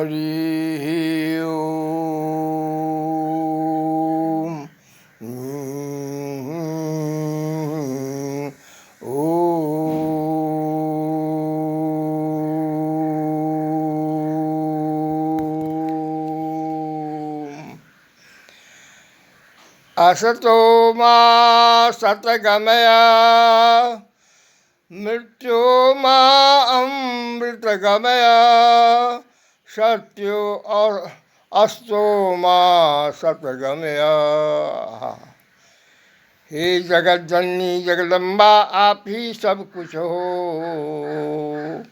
हरि ओम। असतो मा सतगमया मृत्यो मा अमृतगमया सत्यो अस्तो मा सतगमया। हे जगत जननी जगदम्बा आप ही सब कुछ हो।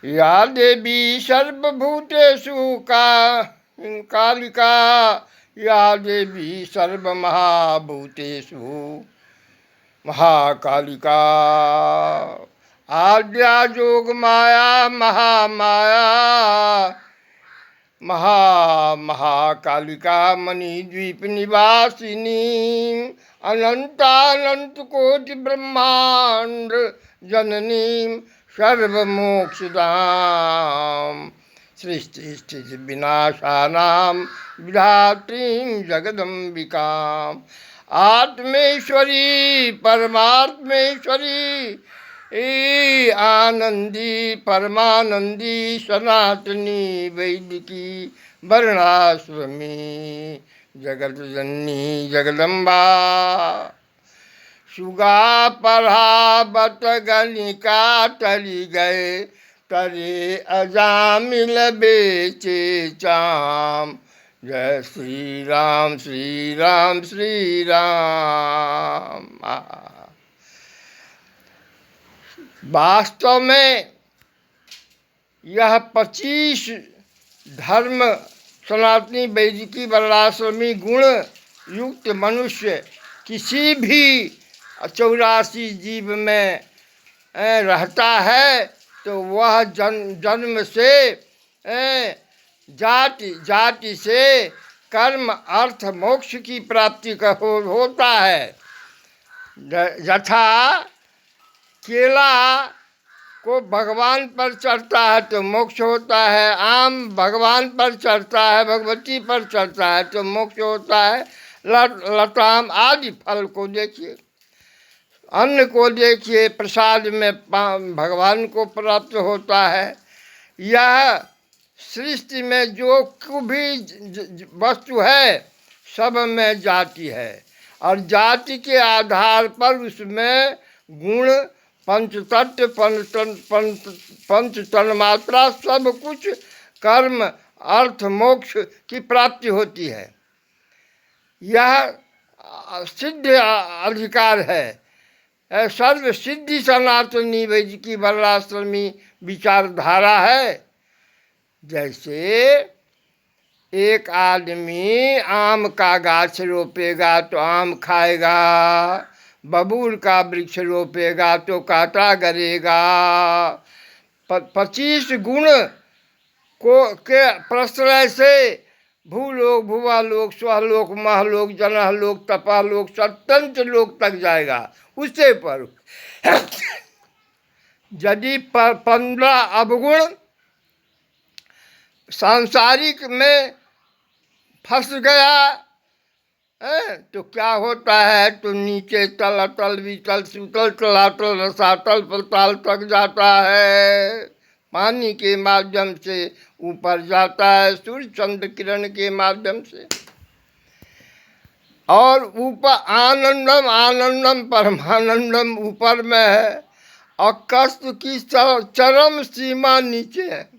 या देवी सर्वभूतेषु कालिका या देवी सर्वमहाभूतेषु महाकालिका। आद्या जोग माया महामाया महाकालिका मणिद्वीप निवासिनी अनंतानंत कोटि ब्रह्मांड जननी सर्वमोक्षदाम सृष्टि स्थिति विनाशानां विधात्रीं जगदम्बिकां। आत्मेश्वरी परमात्मेश्वरी आनंदी परमानंदी सनातनी वैदिकी वर्णाश्रमी जगत जननी जगदम्बा। सुगा पढ़ावत गलिका तली गए तरे अजामिल बेचे चाम। जय श्री राम श्री राम श्री राम। वास्तव में यह 25 धर्म सनातनी वैदिकी वर्णाश्रमी गुण युक्त मनुष्य किसी भी 84 जीव में रहता है तो वह जन्म से जाति से कर्म अर्थ मोक्ष की प्राप्ति का होता है। यथा केला को भगवान पर चढ़ता है तो मोक्ष होता है, आम भगवान पर चढ़ता है भगवती पर चढ़ता है तो मोक्ष होता है। लताम आदि फल को देखिए, अन्न को देखिए, प्रसाद में भगवान को प्राप्त होता है। यह सृष्टि में जो भी वस्तु है सब में जाति है और जाति के आधार पर उसमें गुण पंचतत्व पंच तन्मात्रा सब कुछ कर्म अर्थ मोक्ष की प्राप्ति होती है। यह सिद्ध अधिकार है। सर्व सिद्धि सनातनी वैदिकी वर्णाश्रमी विचारधारा है। जैसे एक आदमी आम का गाछ रोपेगा तो आम खाएगा, बबूल का वृक्ष रोपेगा तो कांटा गरेगा। 25 गुण को के प्रश्रय से भूलोक भुवालोक स्वलोक महलोक जनहलोक तपालोक सत्यंत लोक तक जाएगा। उससे पर यदि 15 अवगुण सांसारिक में फंस गया तो क्या होता है, तो नीचे तल अतल वितल सुतल तलातल रसातल पताल तक जाता है। पानी के माध्यम से ऊपर जाता है, सूर्य चंद्र किरण के माध्यम से। और ऊपर आनंदम आनंदम परमानंदम ऊपर में है और कष्ट की चरम सीमा नीचे है।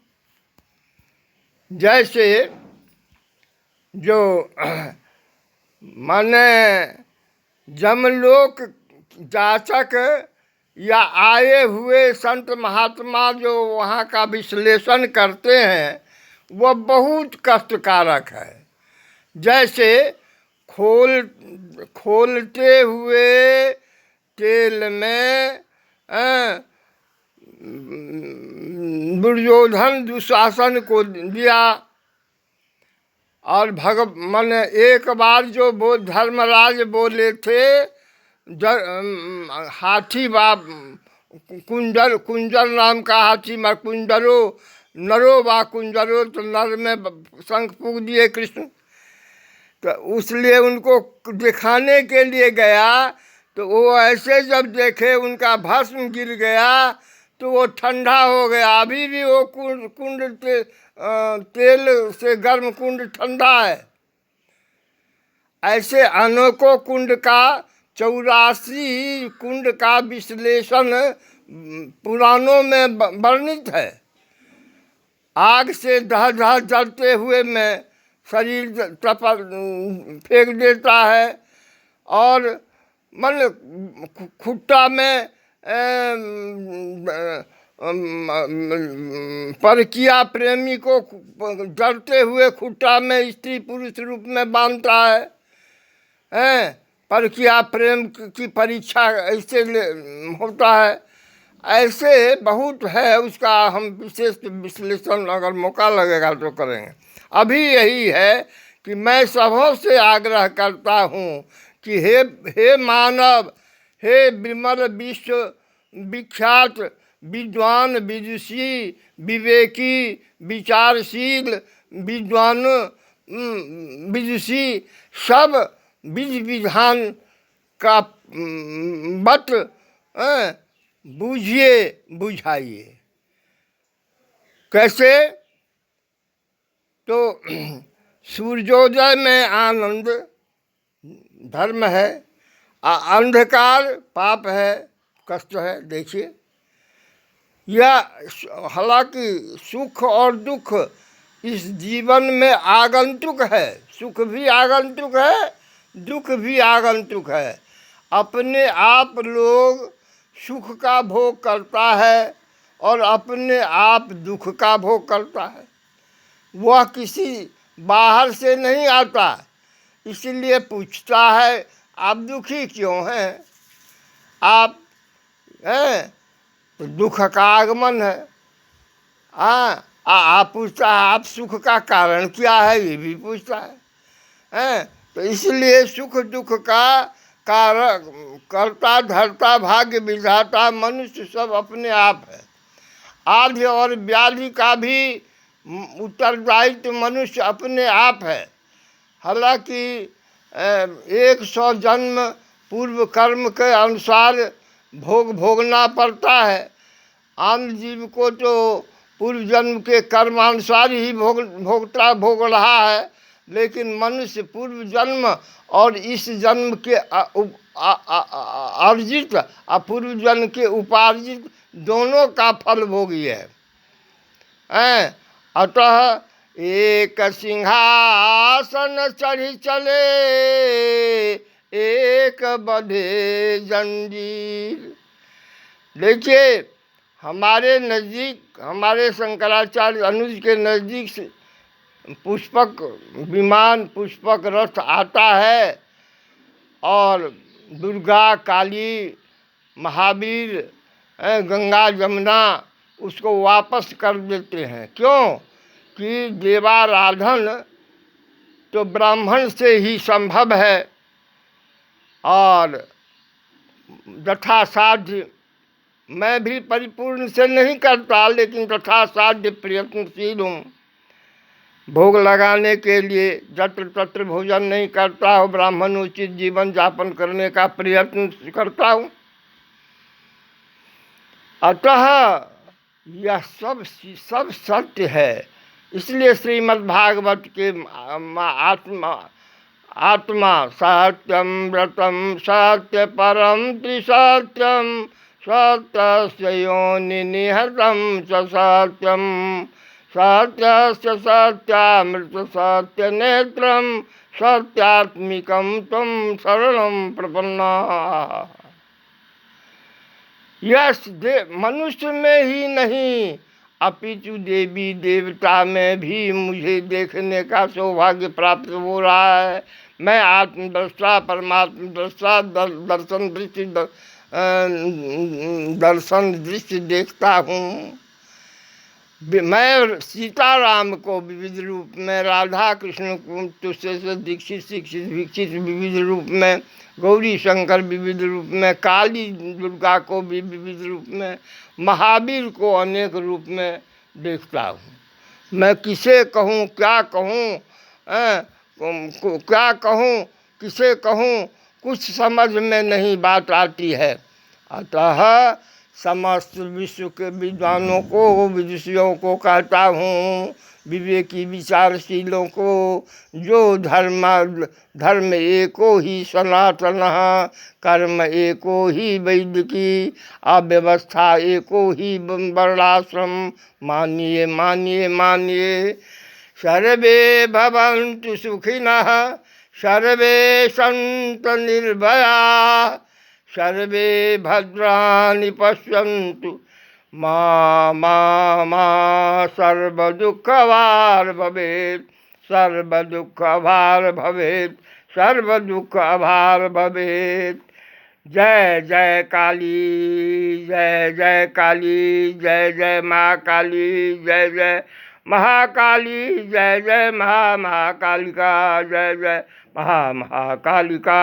जैसे जो माने जमलोक जाचक या आए हुए संत महात्मा जो वहाँ का विश्लेषण करते हैं वह बहुत कष्टकारक है। जैसे खोलते हुए तेल में दुर्योधन दुशासन को दिया और माने एक बार जो धर्मराज बोले थे हाथी कुंजर नाम का हाथी कुंजरो नरो वा कुंजरो, तो नर में शंख फूंक दिए कृष्ण। तो उसलिए उनको दिखाने के लिए गया, तो वो ऐसे जब देखे उनका भस्म गिर गया तो वो ठंडा हो गया। अभी भी वो कुंड तेल से गर्म कुंड ठंडा है। ऐसे अनेकों कुंड का 84 कुंड का विश्लेषण पुराणों में वर्णित है। आग से दह दह जलते हुए में शरीर फेंक देता है, और मन खुट्टा में परकिया प्रेमी को जलते हुए खुट्टा में स्त्री पुरुष रूप में बांधता है। परकिया प्रेम की परीक्षा ऐसे होता है। ऐसे बहुत है, उसका हम विशेष विश्लेषण अगर मौका लगेगा तो करेंगे। अभी यही है कि मैं सबों से आग्रह करता हूँ कि हे मानव, हे विमल विश्व विख्यात विद्वान, विदुषी, विवेकी, विचारशील विद्वान, विदुषी, सब विधि विधान का बत बूझिए बुझाइए। कैसे? तो सूर्योदय में आनंद धर्म है, अंधकार पाप है, कष्ट है। देखिए, यह हालांकि सुख और दुख इस जीवन में आगंतुक है। सुख भी आगंतुक है, दुख भी आगंतुक है। अपने आप लोग सुख का भोग करता है और अपने आप दुख का भोग करता है। वह किसी बाहर से नहीं आता, इसलिए पूछता है आप दुखी क्यों हैं? आप हैं तो दुख का आगमन है। आप पूछता है आप सुख का कारण क्या है, ये भी पूछता है। तो इसलिए सुख दुख का कारण कर्ता धर्ता भाग्य विधाता मनुष्य सब अपने आप है। आदि और व्याधि का भी उत्तरदायित्व मनुष्य अपने आप है। हालांकि 100 जन्म पूर्व कर्म के अनुसार भोग भोगना पड़ता है। आम जीव को तो पूर्व जन्म के कर्मानुसार ही भोग रहा है, लेकिन मनुष्य पूर्व जन्म और इस जन्म के अर्जित और पूर्व जन्म के उपार्जित दोनों का फल भोगी है। अतः एक सिंहासन चढ़ी चले, एक बंधे जंजीर। देखिए, हमारे नज़दीक, हमारे शंकराचार्य अनुज के नज़दीक से पुष्पक विमान, पुष्पक रथ आता है और दुर्गा, काली, महावीर, गंगा, जमुना उसको वापस कर देते हैं। क्यों? कि देवाराधन तो ब्राह्मण से ही संभव है, और यथासाध्य मैं भी परिपूर्ण से नहीं करता, लेकिन यथासाध्य प्रयत्नशील हूँ। भोग लगाने के लिए जत्र तत्र भोजन नहीं करता हूँ, ब्राह्मण उचित जीवन यापन करने का प्रयत्न करता हूँ। अतः यह सब सत्य है। इसलिए श्रीमद् भागवत के आत्मा सत्यम व्रतम सत्य परम त्रिसत्यम सत्यस्य योनि निहतम च सत्यम सत्यस्य सत्यामृत सत्य नेत्रम सत्यात्मिकम तुम शरणम प्रपन्ना। यस, मनुष्य में ही नहीं अपितु देवी देवता में भी मुझे देखने का सौभाग्य प्राप्त हो रहा है। मैं आत्मदृष्टा, परमात्म दृष्टा, दर्शन दृष्टि देखता हूँ। मैं सीताराम को विविध रूप में, राधा कृष्ण को तुझसे से दीक्षित शिक्षित वीक्षित विविध रूप में, गौरी शंकर विविध रूप में, काली दुर्गा को भी विविध रूप में, महावीर को अनेक रूप में देखता हूँ। मैं किसे कहूँ, क्या कहूँ, क्या कहूँ, किसे कहूँ, कुछ समझ में नहीं बात आती है। अतः समस्त विश्व के विद्वानों को, विदुषियों को कहता हूँ, विवेकी विचारशीलों को, जो धर्म एको ही सनातन, कर्म एको ही वैदिकी, अव्यवस्था एको ही वर्णाश्रम, मानिए मानिए मानिए। सर्वे भवन्तु सुखिनः, सर्वे सन्तु निर्भया, सर्वे भद्राणि पश्यन्तु मा मा मा सर्वदुःखभार भवेत्, सर्वदुःखभार भवेत्, सर्वदुःखभार भवेत्। जय जय काली, जय जय काली, जय जय महाकाली, जय जय महाकाली, जय जय महाकालिका, जय जय महाकालिका।